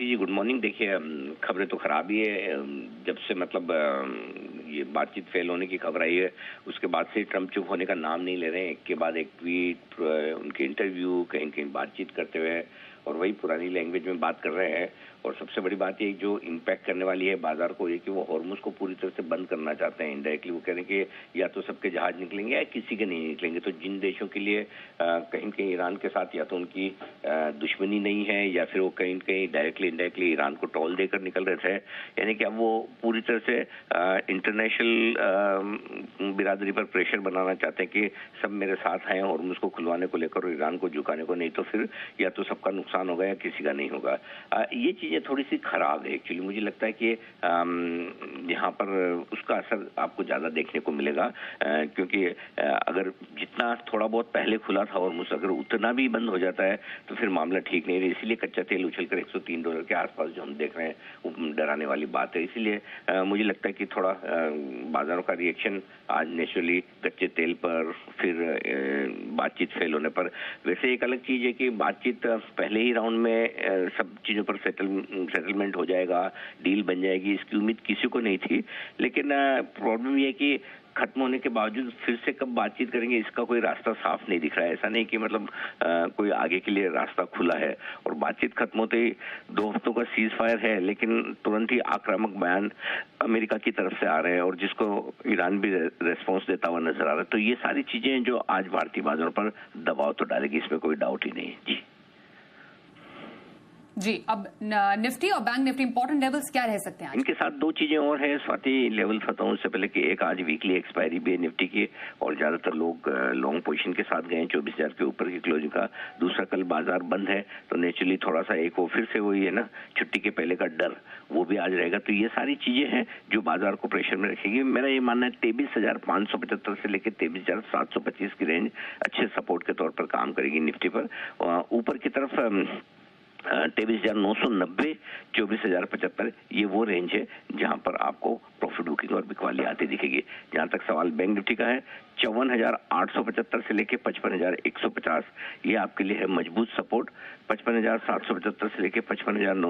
Swati ji, good morning. देखिए, खबरें तो खराब ही है। जब से मतलब ये बातचीत फेल होने की खबर आई है, उसके बाद से ट्रंप चुप होने का नाम नहीं ले रहे हैं। एक के बाद एक ट्वीट, उनके इंटरव्यू, कहीं कहीं बातचीत करते हुए और वही पुरानी लैंग्वेज में बात कर रहे हैं। और सबसे बड़ी बात ये जो इम्पैक्ट करने वाली है बाजार को, ये कि वो हॉर्मुज को पूरी तरह से बंद करना चाहते हैं। इनडायरेक्टली वो कह रहे हैं कि या तो सबके जहाज निकलेंगे या किसी के नहीं निकलेंगे। तो जिन देशों के लिए कहीं कहीं ईरान के साथ या तो उनकी दुश्मनी नहीं है या फिर वो कहीं कहीं डायरेक्टली इनडायरेक्टली ईरान को टोल देकर निकल रहे थे, यानी कि अब वो पूरी तरह से इंटरनेशनल बिरादरी पर प्रेशर बनाना चाहते हैं कि सब मेरे साथ हैं और मुझको खुलवाने को लेकर और ईरान को झुकाने को, नहीं तो फिर या तो सबका नुकसान होगा या किसी का नहीं होगा। ये चीजें थोड़ी सी खराब है एक्चुअली। मुझे लगता है कि यहाँ पर उसका असर आपको ज्यादा देखने को मिलेगा, क्योंकि अगर जितना थोड़ा बहुत पहले खुला था और मुझसे अगर उतना भी बंद हो जाता है तो फिर मामला ठीक नहीं है। इसीलिए कच्चा तेल उछलकर $103 के आसपास जो हम देख रहे हैं वो डराने वाली बात है। इसीलिए मुझे लगता है कि थोड़ा बाजारों का रिएक्शन आज नेचुरली कच्चे तेल पर, फिर बातचीत फेल होने पर। वैसे एक अलग चीज है कि बातचीत पहले ही राउंड में सब चीजों पर सेटलमेंट हो जाएगा, डील बन जाएगी, इसकी उम्मीद किसी को नहीं थी। लेकिन प्रॉब्लम ये है कि खत्म होने के बावजूद फिर से कब बातचीत करेंगे इसका कोई रास्ता साफ नहीं दिख रहा है। ऐसा नहीं कि मतलब कोई आगे के लिए रास्ता खुला है। और बातचीत खत्म होते ही 2 हफ्तों का सीज फायर है, लेकिन तुरंत ही आक्रामक बयान अमेरिका की तरफ से आ रहे हैं और जिसको ईरान भी रेस्पॉन्स देता हुआ नजर आ रहा है। तो ये सारी चीजें जो आज भारतीय बाजारों पर दबाव तो डालेगी, इसमें कोई डाउट ही नहीं है। जी, अब निफ्टी और बैंक निफ्टी इंपॉर्टेंट लेवल्स क्या रह सकते हैं आज? इनके साथ 2 चीजें और हैं स्वाति, लेवल बताऊं उससे पहले कि एक आज वीकली एक्सपायरी भी है निफ्टी की और ज्यादातर लोग लॉन्ग पोजीशन के साथ गए हैं 24,000 के ऊपर की क्लोजिंग का। दूसरा, कल बाजार बंद है तो नेचुरली थोड़ा सा एक वो फिर से वही है ना, छुट्टी के पहले का डर, वो भी आज रहेगा। तो ये सारी चीजें हैं जो बाजार को प्रेशर में रखेगी। मेरा ये मानना है 23,575 से लेकर 23,725 की रेंज अच्छे सपोर्ट के तौर पर काम करेगी निफ्टी पर। ऊपर की तरफ 23,990, 24,075, ये वो रेंज है जहां पर आपको प्रॉफिट बुकिंग और बिकवाली आती दिखेगी। जहां तक सवाल बैंक निफ्टी का है, 54,875 से लेके 55,150, ये आपके लिए है मजबूत सपोर्ट। 55,775 से लेके 55,900